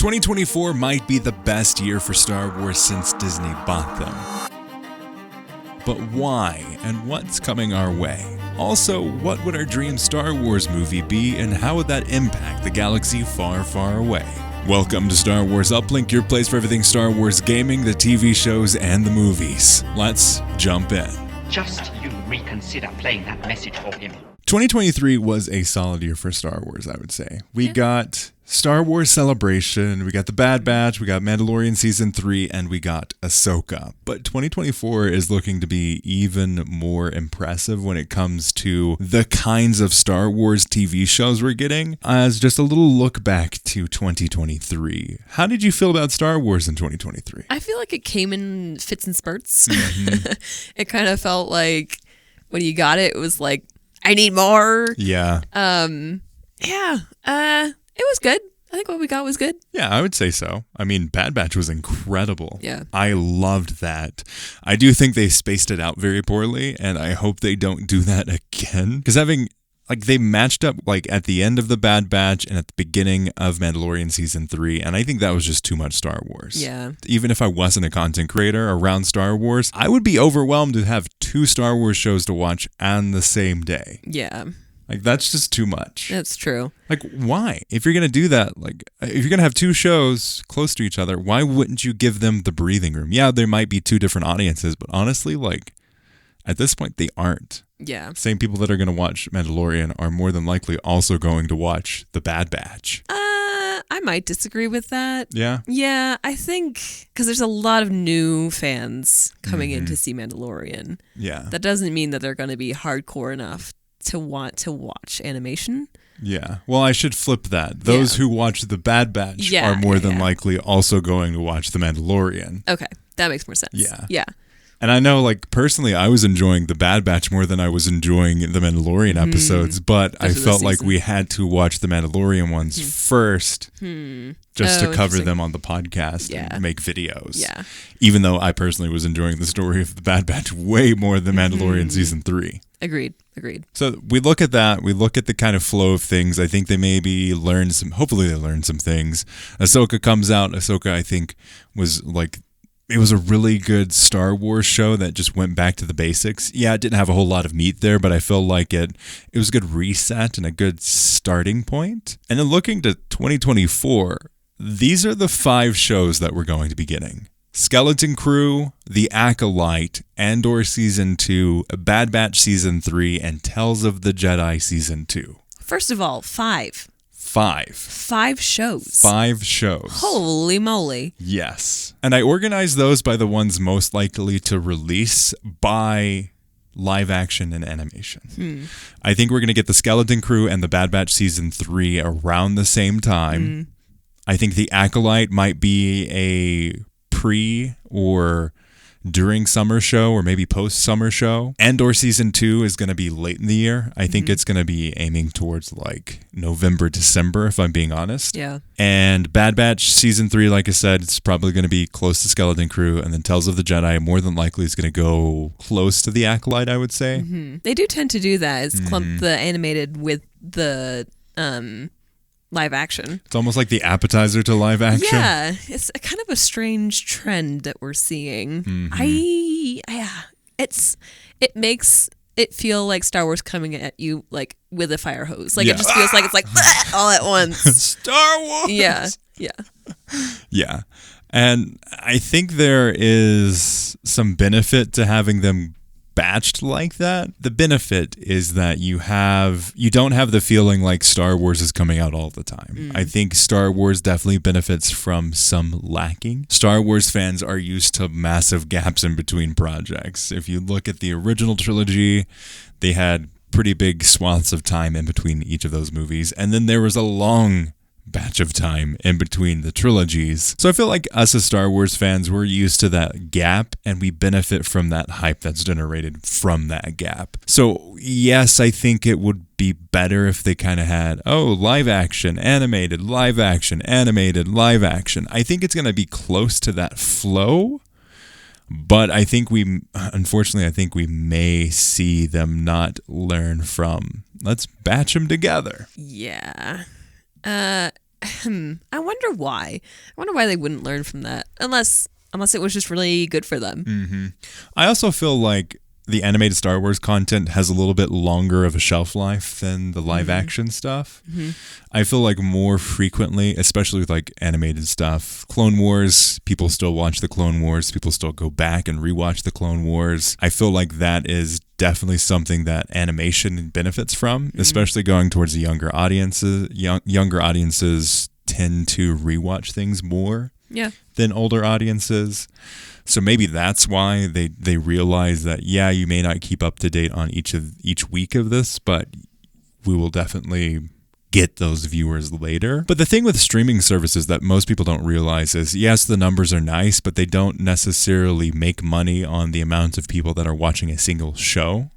2024 might be the best year for Star Wars since Disney bought them. But why, and what's coming our way? Also, what would our dream Star Wars movie be, and how would that impact the galaxy far, far away? Welcome to Star Wars Uplink, your place for everything Star Wars gaming, the TV shows, and the movies. Let's jump in. Just you reconsider playing that message for him. 2023 was a solid year for Star Wars, I would say. We got Star Wars Celebration, we got The Bad Batch, we got Mandalorian Season 3, and we got Ahsoka. But 2024 is looking to be even more impressive when it comes to the kinds of Star Wars TV shows we're getting. As just a little look back to 2023, how did you feel about Star Wars in 2023? I feel like it came in fits and spurts. It kind of felt like when you got it, it was like, I need more. Yeah. It was good. I think what we got was good. Yeah, I would say so. I mean, Bad Batch was incredible. Yeah. I loved that. I do think they spaced it out very poorly, and I hope they don't do that again. Because they matched up at the end of the Bad Batch and at the beginning of Mandalorian Season 3, and I think that was just too much Star Wars. Yeah. Even if I wasn't a content creator around Star Wars, I would be overwhelmed to have 2 Star Wars shows to watch on the same day. Yeah. That's just too much. That's true. Why? If you're going to do that, if you're going to have 2 shows close to each other, why wouldn't you give them the breathing room? Yeah, there might be 2 different audiences, but honestly, at this point, they aren't. Yeah. Same people that are going to watch Mandalorian are more than likely also going to watch The Bad Batch. I might disagree with that. Yeah? Yeah, I think because there's a lot of new fans coming in to see Mandalorian. Yeah. That doesn't mean that they're going to be hardcore enough to want to watch animation. Yeah. Well, I should flip that. Those who watch The Bad Batch are more than likely also going to watch The Mandalorian. Okay. That makes more sense. Yeah. Yeah. And I know, personally, I was enjoying The Bad Batch more than I was enjoying The Mandalorian episodes, but I felt like we had to watch The Mandalorian ones first just to cover them on the podcast and make videos. Yeah. Even though I personally was enjoying the story of The Bad Batch way more than Mandalorian Season 3. Agreed. So we look at that. We look at the kind of flow of things. I think they maybe hopefully they learned some things. Ahsoka comes out. Ahsoka, I think, was it was a really good Star Wars show that just went back to the basics. Yeah, it didn't have a whole lot of meat there, but I feel like it was a good reset and a good starting point. And then looking to 2024, these are the 5 shows that we're going to be getting. Skeleton Crew, The Acolyte, Andor Season 2, Bad Batch Season 3, and Tales of the Jedi Season 2. First of all, 5 shows. 5 shows. Holy moly. Yes. And I organized those by the ones most likely to release by live action and animation. I think we're going to get the Skeleton Crew and the Bad Batch Season 3 around the same time. I think the Acolyte might be a pre or during summer show or maybe post-summer show. Andor Season 2 is going to be late in the year. I think it's going to be aiming towards November, December, if I'm being honest. Yeah. And Bad Batch Season 3, like I said, it's probably going to be close to Skeleton Crew, and then Tales of the Jedi more than likely is going to go close to the Acolyte, I would say. They do tend to do that, is clump the animated with the live action. It's almost like the appetizer to live action. Yeah, it's a kind of a strange trend that we're seeing. It makes it feel like Star Wars coming at you with a fire hose. It just feels like it's all at once. Star Wars. Yeah. Yeah. And I think there is some benefit to having them batched like that. The benefit is that you don't have the feeling like Star Wars is coming out all the time. I think Star Wars definitely benefits from some lacking. Star Wars fans are used to massive gaps in between projects. If you look at the original trilogy, they had pretty big swaths of time in between each of those movies, and then there was a long batch of time in between the trilogies. So I feel like us as Star Wars fans, we're used to that gap and we benefit from that hype that's generated from that gap. So yes, I think it would be better if they kind of had, live action, animated, live action, animated, live action. I think it's going to be close to that flow. But I think we may see them not learn from, let's batch them together. Yeah. I wonder why. I wonder why they wouldn't learn from that, unless it was just really good for them. I also feel like the animated Star Wars content has a little bit longer of a shelf life than the live action stuff. I feel like more frequently, especially with like animated stuff, Clone Wars, people still watch the Clone Wars, people still go back and rewatch the Clone Wars. I feel like that is definitely something that animation benefits from, especially going towards the younger audiences. Younger audiences tend to rewatch things more than older audiences. So maybe that's why they realize that, you may not keep up to date on each week of this, but we will definitely get those viewers later. But the thing with streaming services that most people don't realize is, yes, the numbers are nice, but they don't necessarily make money on the amount of people that are watching a single show.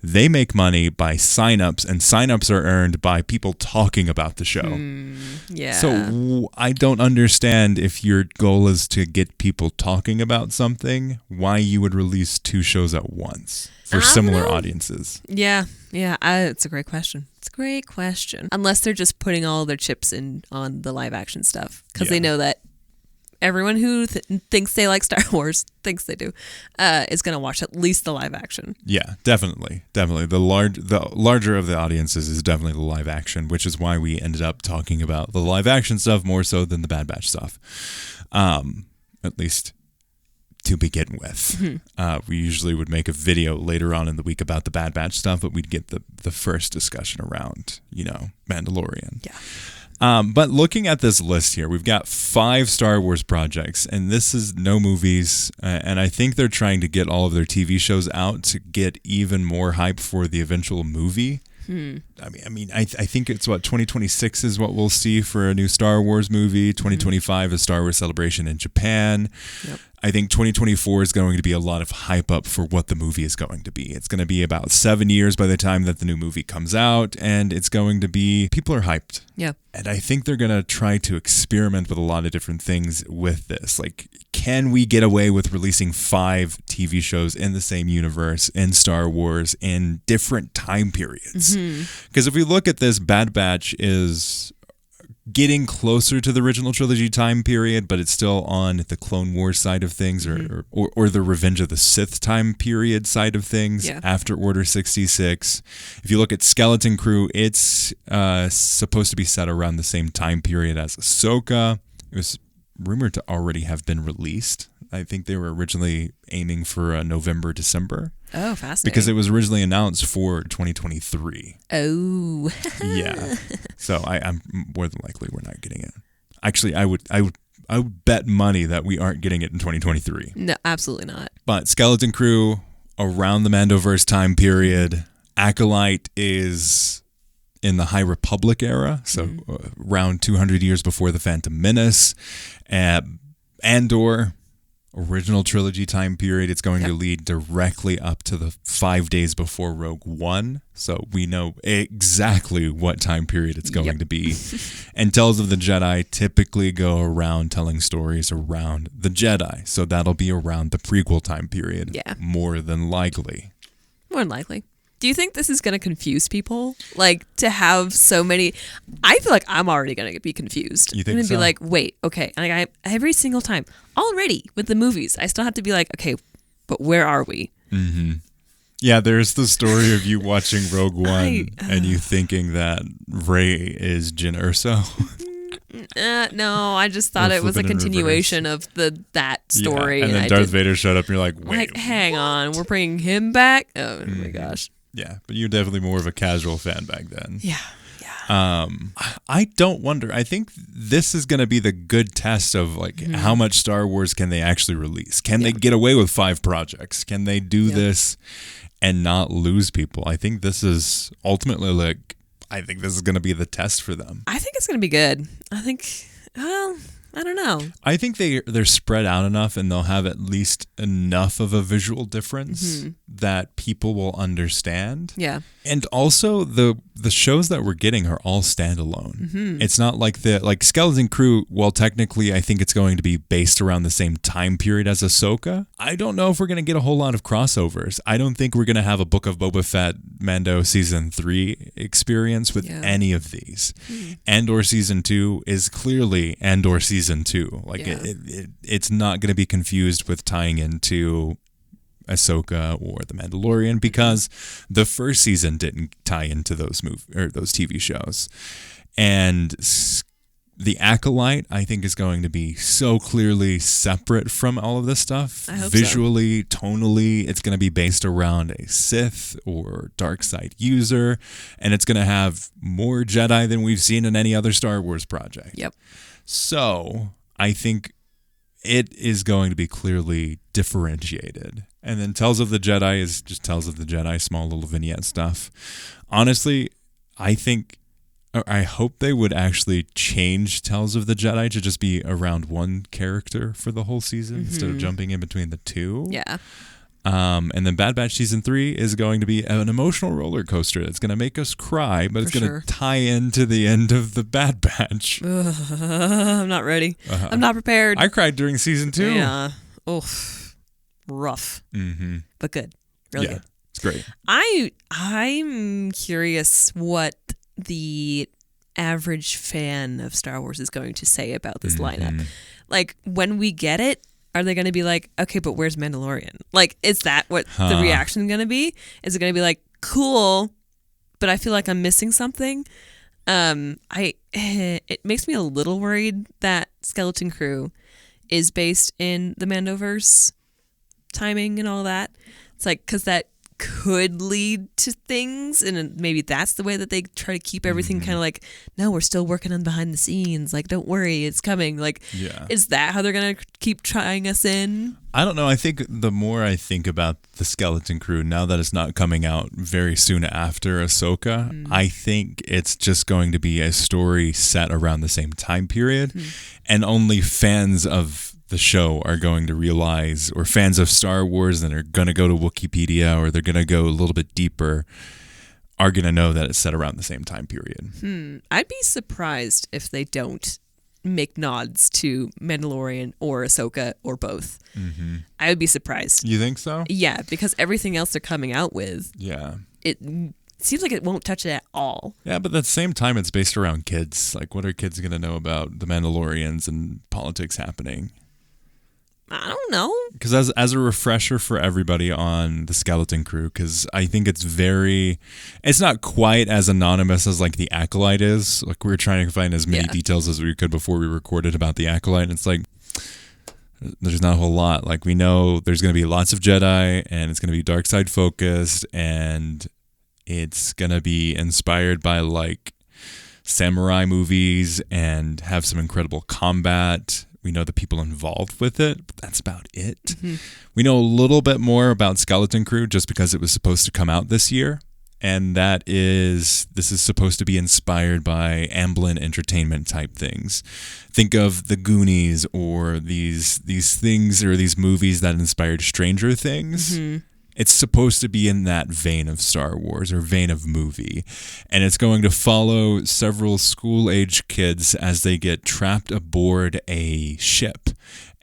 They make money by signups, and signups are earned by people talking about the show. So I don't understand, if your goal is to get people talking about something, why you would release 2 shows at once for similar audiences. It's a great question. It's a great question. Unless they're just putting all their chips in on the live action stuff, because they know that everyone who thinks they like Star Wars, thinks they do, is going to watch at least the live action. Yeah, definitely. The larger of the audiences is definitely the live action, which is why we ended up talking about the live action stuff more so than the Bad Batch stuff. At least to begin with. We usually would make a video later on in the week about the Bad Batch stuff, but we'd get the first discussion around, Mandalorian. Yeah. But looking at this list here, we've got 5 Star Wars projects, and this is no movies, and I think they're trying to get all of their TV shows out to get even more hype for the eventual movie. I think it's 2026 is what we'll see for a new Star Wars movie. 2025 is Star Wars Celebration in Japan. Yep. I think 2024 is going to be a lot of hype up for what the movie is going to be. It's going to be about 7 years by the time that the new movie comes out, and it's going to be, people are hyped. Yeah. And I think they're going to try to experiment with a lot of different things with this. Like, can we get away with releasing 5 TV shows in the same universe in Star Wars in different time periods? Because if we look at this, Bad Batch is getting closer to the original trilogy time period, but it's still on the Clone Wars side of things, or the Revenge of the Sith time period side of things after Order 66. If you look at Skeleton Crew, it's supposed to be set around the same time period as Ahsoka. It was rumored to already have been released. I think they were originally aiming for November, December. Oh, fascinating. Because it was originally announced for 2023. Oh. Yeah. So I'm more than likely we're not getting it. Actually, I would bet money that we aren't getting it in 2023. No, absolutely not. But Skeleton Crew, around the Mandoverse time period. Acolyte is in the High Republic era, so around 200 years before the Phantom Menace. Andor, original trilogy time period. It's going to lead directly up to the 5 days before Rogue One, so we know exactly what time period it's going to be. And Tales of the Jedi typically go around telling stories around the Jedi, so that'll be around the prequel time period. More than likely. Do you think this is going to confuse people? Like, to have so many... I feel like I'm already going to be confused. You think I'm going to so? be like, wait, okay. And every single time, already with the movies, I still have to be like, okay, but where are we? Yeah, there's the story of you watching Rogue One and you thinking that Rey is Jyn Erso. No, I just thought it was a continuation of that story. And then Darth Vader showed up and you're like, wait. Like, hang on, we're bringing him back? Oh my gosh. Yeah, but you're definitely more of a casual fan back then. Yeah. I don't wonder. I think this is going to be the good test of how much Star Wars can they actually release? Can they get away with 5 projects? Can they do this and not lose people? I think this is ultimately this is going to be the test for them. I think it's going to be good. I don't know. I think they're spread out enough and they'll have at least enough of a visual difference that people will understand. Yeah. And also the the shows that we're getting are all standalone. It's not like Skeleton Crew, well, technically I think it's going to be based around the same time period as Ahsoka. I don't know if we're going to get a whole lot of crossovers. I don't think we're going to have a Book of Boba Fett Mando season 3 experience with any of these. Andor season 2 is clearly Andor season 2. Like it's not going to be confused with tying into Ahsoka or The Mandalorian because the first season didn't tie into those TV shows. And the Acolyte, I think, is going to be so clearly separate from all of this stuff. I hope visually, tonally, it's going to be based around a Sith or dark side user, and it's going to have more Jedi than we've seen in any other Star Wars project. Yep. So I think it is going to be clearly differentiated. And then Tales of the Jedi is just Tales of the Jedi, small little vignette stuff. Honestly, I hope they would actually change Tales of the Jedi to just be around one character for the whole season instead of jumping in between the two. Yeah. And then Bad Batch Season 3 is going to be an emotional roller coaster. It's going to make us cry, but it's going to tie into the end of the Bad Batch. I'm not ready. I'm not prepared. I cried during Season 2. Yeah. Oof. Rough. But good. Really good. It's great. I'm curious what the average fan of Star Wars is going to say about this lineup. Like, when we get it, are they going to be like, okay, but where's Mandalorian? Like, is that what the reaction going to be? Is it going to be like, cool, but I feel like I'm missing something? It makes me a little worried that Skeleton Crew is based in the Mandoverse timing and all that. It's like, because that could lead to things, and maybe that's the way that they try to keep everything kind of like, no, we're still working on behind the scenes, like, don't worry, it's coming. Like, is that how they're gonna keep trying us in? I don't know. I think the more I think about the Skeleton Crew, now that it's not coming out very soon after Ahsoka, I think it's just going to be a story set around the same time period, and only fans of the show are going to realize, or fans of Star Wars and are going to go to Wikipedia, or they're going to go a little bit deeper, are going to know that it's set around the same time period. I'd be surprised if they don't make nods to Mandalorian or Ahsoka or both. I would be surprised. You think so? Yeah, because everything else they're coming out with, it seems like it won't touch it at all. Yeah, but at the same time, it's based around kids. Like, what are kids going to know about the Mandalorians and politics happening? I don't know. Because as a refresher for everybody on the Skeleton Crew, because I think it's not quite as anonymous as like the Acolyte is. Like, we were trying to find as many details as we could before we recorded about the Acolyte. And it's like, there's not a whole lot. Like, we know there's going to be lots of Jedi, and it's going to be dark side focused, and it's going to be inspired by like samurai movies and have some incredible combat. We know the people involved with it, but that's about it. We know a little bit more about Skeleton Crew just because it was supposed to come out this year. And this is supposed to be inspired by Amblin Entertainment type things. Think of the Goonies or these things or these movies that inspired Stranger Things. It's supposed to be in that vein of Star Wars or vein of movie. And it's going to follow several school-age kids as they get trapped aboard a ship.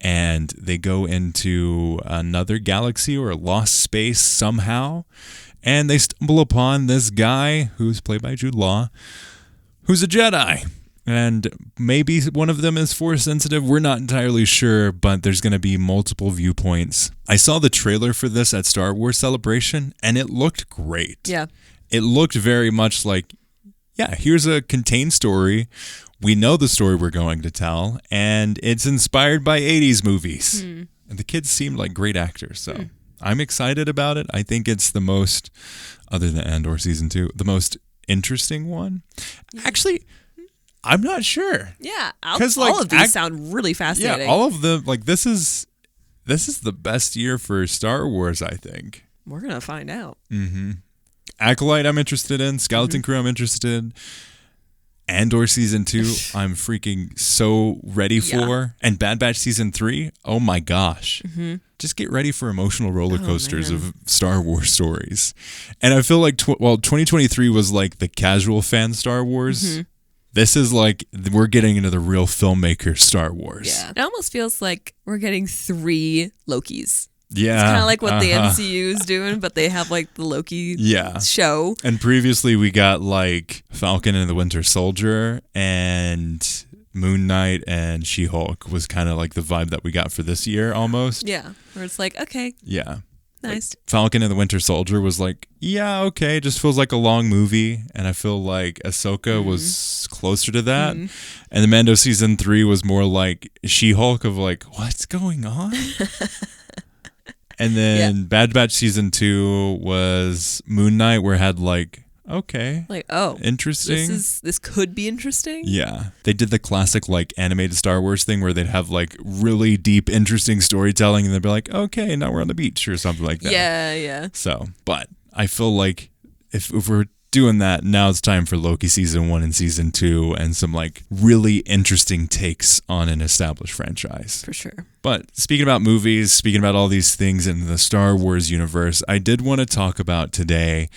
And they go into another galaxy or a lost space somehow. And they stumble upon this guy, who's played by Jude Law, who's a Jedi. And maybe one of them is Force sensitive. We're not entirely sure, but there's going to be multiple viewpoints. I saw the trailer for this at Star Wars Celebration, and it looked great. Yeah. It looked very much like, here's a contained story. We know the story we're going to tell, and it's inspired by 80s movies. And the kids seemed like great actors, so I'm excited about it. I think it's the most, other than Andor Season 2, the most interesting one. Actually, I'm not sure. Yeah, all of these sound really fascinating. Yeah, all of them. Like, this is the best year for Star Wars, I think. We're gonna find out. Acolyte, I'm interested in. Skeleton Crew, I'm interested in. Andor Season 2, I'm freaking so ready for. And Bad Batch Season 3, oh my gosh. just get ready for emotional roller coasters man. of Star Wars stories. And I feel like 2023 was like the casual fan Star Wars. Mm-hmm. This is like we're getting into the real filmmaker Star Wars. Yeah. It almost feels like we're getting 3 Lokis. Yeah. It's kind of like what the MCU is doing, but they have like the Loki show. And previously we got like Falcon and the Winter Soldier and Moon Knight and She-Hulk was kind of like the vibe that we got for this year almost. Yeah. Where it's like, okay. Yeah. Nice. Like Falcon and the Winter Soldier was like, yeah, okay, just feels like a long movie. And I feel like Ahsoka was closer to that. And the Mando season 3 was more like She-Hulk of like, what's going on? And then Bad Batch season 2 was Moon Knight, where it had like, okay, like, oh, interesting. This could be interesting. Yeah, they did the classic like animated Star Wars thing where they'd have like really deep, interesting storytelling, and they'd be like, okay, now we're on the beach or something like that. Yeah. So, but I feel like if we're doing that, now it's time for Loki season 1 and season 2 and some like really interesting takes on an established franchise. For sure. But speaking about movies, speaking about all these things in the Star Wars universe, I did want to talk about today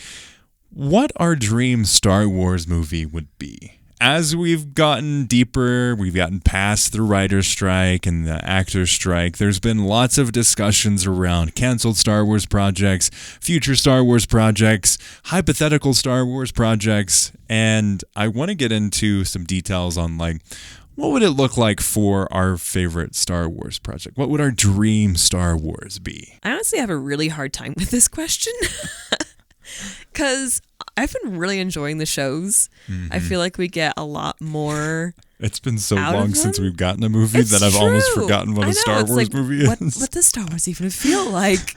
what our dream Star Wars movie would be. As we've gotten deeper, we've gotten past the writer's strike and the actor's strike, there's been lots of discussions around canceled Star Wars projects, future Star Wars projects, hypothetical Star Wars projects, and I want to get into some details on like, what would it look like for our favorite Star Wars project? What would our dream Star Wars be? I honestly have a really hard time with this question. Because I've been really enjoying the shows. I feel like we get a lot more. It's been so long since we've gotten a movie that I've almost forgotten what a Star Wars movie is. What does Star Wars even feel like?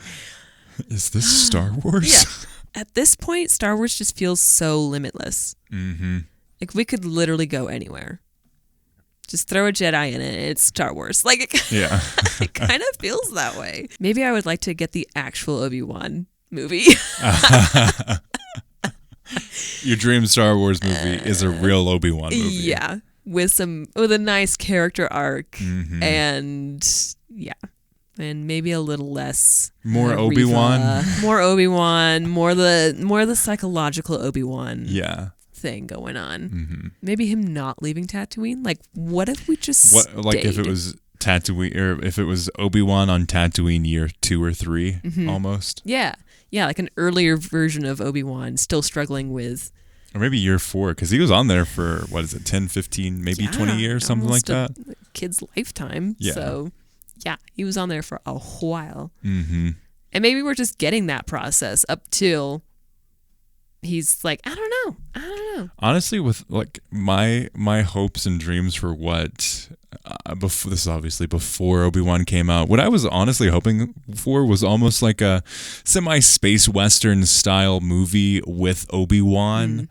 Is this Star Wars? Yeah. At this point, Star Wars just feels so limitless. Like we could literally go anywhere. Just throw a Jedi in it. It's Star Wars. Like it kind of feels that way. Maybe I would like to get the actual Obi Wan movie. Your dream Star Wars movie is a real Obi Wan movie. Yeah, with a nice character arc and maybe a little less more Obi Wan, more the psychological Obi Wan thing going on. Maybe him not leaving Tatooine. Like, what if we just if it was Tatooine, or if it was Obi-Wan on Tatooine year 2 or 3 almost. Yeah, like an earlier version of Obi-Wan still struggling with, or maybe year 4, because he was on there for 10, 15, maybe 20 years, something like that. Kid's lifetime. Yeah. So he was on there for a while. And maybe we're just getting that process up till he's like, I don't know. Honestly, with like my hopes and dreams for what before, this is obviously before Obi-Wan came out, what I was honestly hoping for was almost like a semi-space western style movie with Obi-Wan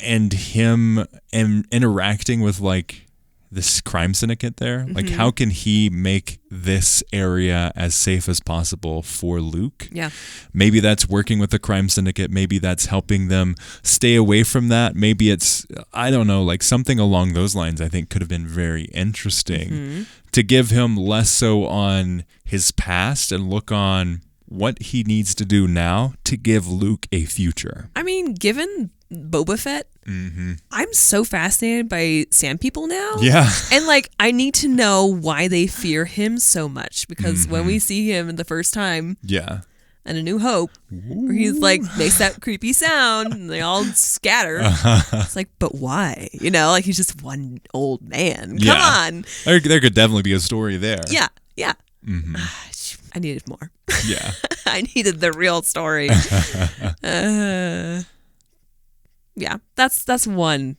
and him interacting with like this crime syndicate there. Like, how can he make this area as safe as possible for Luke? Yeah. Maybe that's working with the crime syndicate. Maybe that's helping them stay away from that. Maybe it's, I don't know, like something along those lines I think could have been very interesting to give him less so on his past and look on what he needs to do now to give Luke a future. I mean, given Boba Fett, I'm so fascinated by sand people now. Yeah. And like, I need to know why they fear him so much, because when we see him the first time in A New Hope, where he's like, makes that creepy sound and they all scatter. It's like, but why? You know, like he's just one old man. Come on. There could definitely be a story there. Yeah. I needed more. Yeah. I needed the real story. Yeah, that's one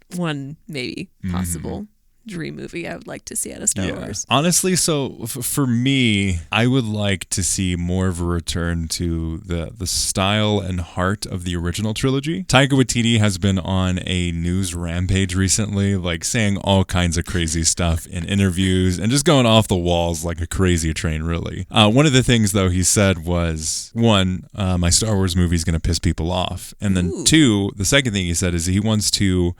maybe possible dream movie I would like to see out of Star Wars. Honestly, so for me, I would like to see more of a return to the style and heart of the original trilogy. Taika Waititi has been on a news rampage recently, like saying all kinds of crazy stuff in interviews and just going off the walls like a crazy train, really. One of the things, though, he said was, one, my Star Wars movie is going to piss people off. And then two, the second thing he said is he wants to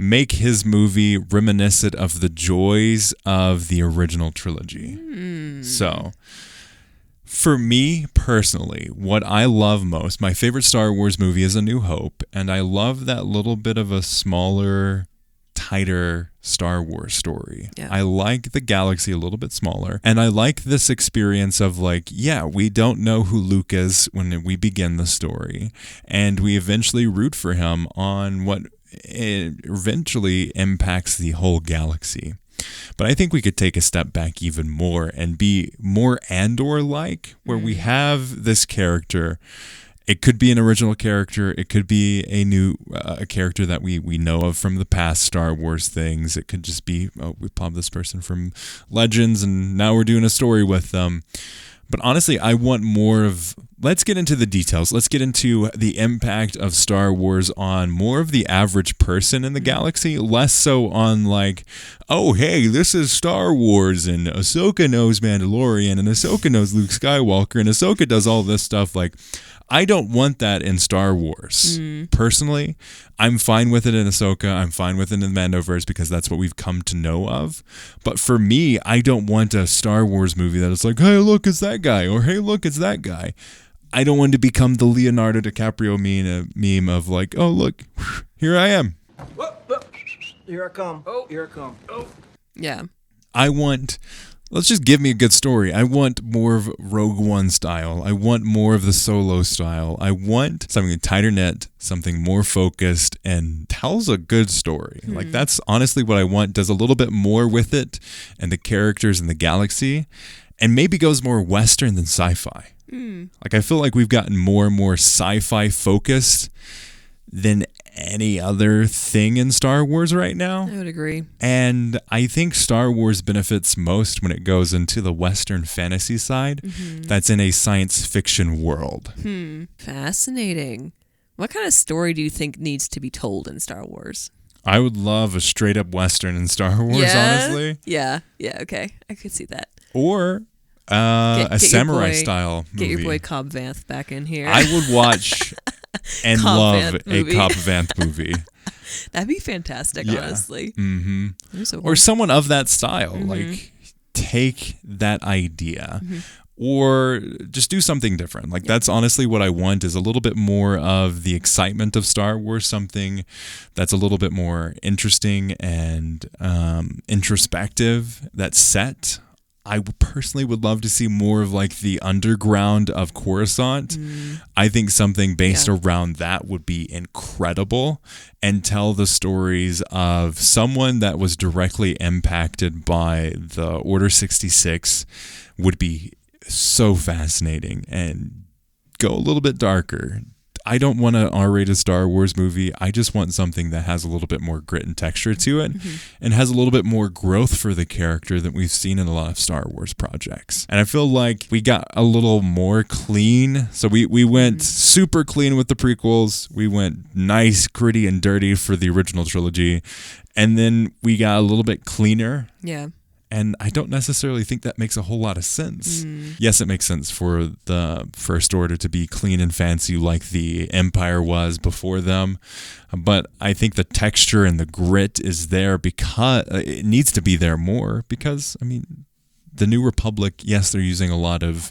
make his movie reminiscent of the joys of the original trilogy. So For me personally, what I love most, my favorite Star Wars movie is A New Hope, and I love that little bit of a smaller, tighter Star Wars story. Yeah. I like the galaxy a little bit smaller, and I like this experience of like, yeah, we don't know who Luke is when we begin the story, and we eventually root for him on what eventually impacts the whole galaxy. But I think we could take a step back even more and be more Andor-like, where we have this character. It could be an original character. It could be a new a character that we know of from the past Star Wars things. It could just be, oh, we popped this person from Legends, and now we're doing a story with them. But honestly, I want more of, let's get into the details. Let's get into the impact of Star Wars on more of the average person in the galaxy, less so on like, oh, hey, this is Star Wars, and Ahsoka knows Mandalorian, and Ahsoka knows Luke Skywalker, and Ahsoka does all this stuff. Like, I don't want that in Star Wars. Personally, I'm fine with it in Ahsoka. I'm fine with it in the Mandoverse because that's what we've come to know of. But for me, I don't want a Star Wars movie that is like, hey, look, it's that guy, or hey, look, it's that guy. I don't want to become the Leonardo DiCaprio meme of like, oh, look, here I am. Here I come. Oh, here I come. Oh. Yeah. Let's just give me a good story. I want more of Rogue One style. I want more of the Solo style. I want something tighter knit, something more focused, and tells a good story. Like, that's honestly what I want. Does a little bit more with it and the characters and the galaxy, and maybe goes more Western than sci-fi. Like, I feel like we've gotten more and more sci-fi focused than any other thing in Star Wars right now. I would agree. And I think Star Wars benefits most when it goes into the Western fantasy side that's in a science fiction world. Fascinating. What kind of story do you think needs to be told in Star Wars? I would love a straight up Western in Star Wars, honestly. Yeah, okay. I could see that. Or a samurai style movie. Get your boy Cobb Vanth back in here. I would watch and Cobb love Vanth a movie. Cobb Vanth movie. That'd be fantastic, honestly. Or someone of that style. Like, take that idea. Or just do something different. Like, that's honestly what I want, is a little bit more of the excitement of Star Wars, something that's a little bit more interesting and introspective, that's set. I personally would love to see more of like the underground of Coruscant. I think something based around that would be incredible, and tell the stories of someone that was directly impacted by the Order 66 would be so fascinating, and go a little bit darker. I don't want an R-rated Star Wars movie. I just want something that has a little bit more grit and texture to it, and has a little bit more growth for the character than we've seen in a lot of Star Wars projects. And I feel like we got a little more clean. So we went super clean with the prequels. We went nice, gritty, and dirty for the original trilogy. And then we got a little bit cleaner. Yeah. And I don't necessarily think that makes a whole lot of sense. Yes, it makes sense for the First Order to be clean and fancy like the Empire was before them. But I think the texture and the grit is there because it needs to be there more. Because, I mean, the New Republic, yes, they're using a lot of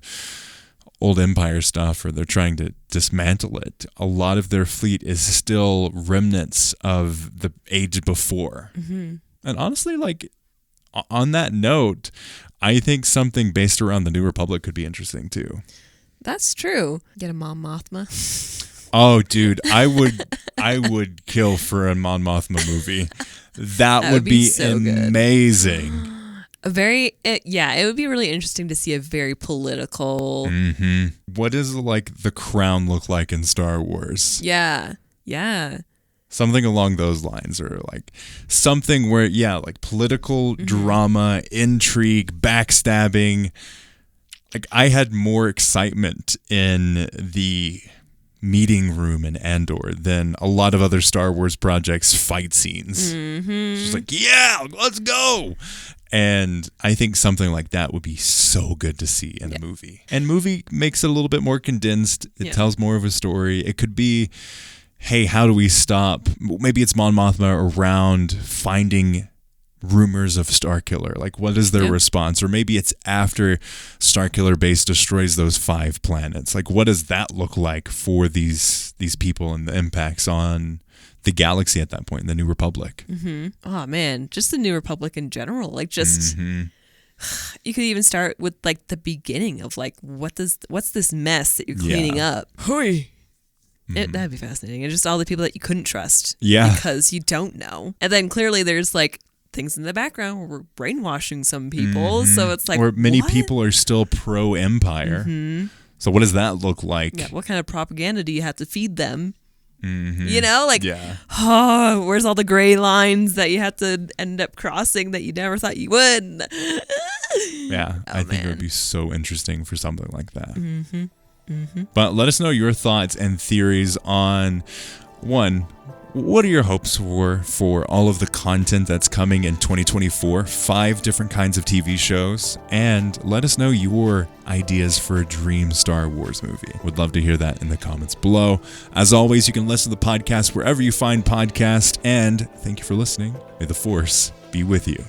old Empire stuff, or they're trying to dismantle it. A lot of their fleet is still remnants of the age before. And honestly, like, on that note, I think something based around the New Republic could be interesting too. That's true. Get a Mon Mothma. Oh, dude, I would kill for a Mon Mothma movie. That would be so amazing. It would be really interesting to see a very political. What does like the crown look like in Star Wars? Yeah. Something along those lines, or like something where, like political drama, intrigue, backstabbing. Like, I had more excitement in the meeting room in Andor than a lot of other Star Wars projects' fight scenes. It's just like, yeah, let's go. And I think something like that would be so good to see in a movie. And movie makes it a little bit more condensed. It tells more of a story. It could be, hey, how do we stop? Maybe it's Mon Mothma around finding rumors of Starkiller? Like, what is their response? Or maybe it's after Starkiller Base destroys those 5 planets. Like, what does that look like for these people and the impacts on the galaxy at that point, the New Republic? Oh man, just the New Republic in general. Like, just you could even start with like the beginning of like what's this mess that you're cleaning up? Hoi. That'd be fascinating. And just all the people that you couldn't trust. Yeah. Because you don't know. And then clearly there's like things in the background where we're brainwashing some people. So it's like, or many people are still pro-Empire. So what does that look like? Yeah, what kind of propaganda do you have to feed them? You know, like, where's all the gray lines that you have to end up crossing that you never thought you would? I think it would be so interesting for something like that. But let us know your thoughts and theories on, one, what are your hopes for all of the content that's coming in 2024? 5 different kinds of TV shows. And let us know your ideas for a dream Star Wars movie. Would love to hear that in the comments below. As always, you can listen to the podcast wherever you find podcasts. And thank you for listening. May the Force be with you.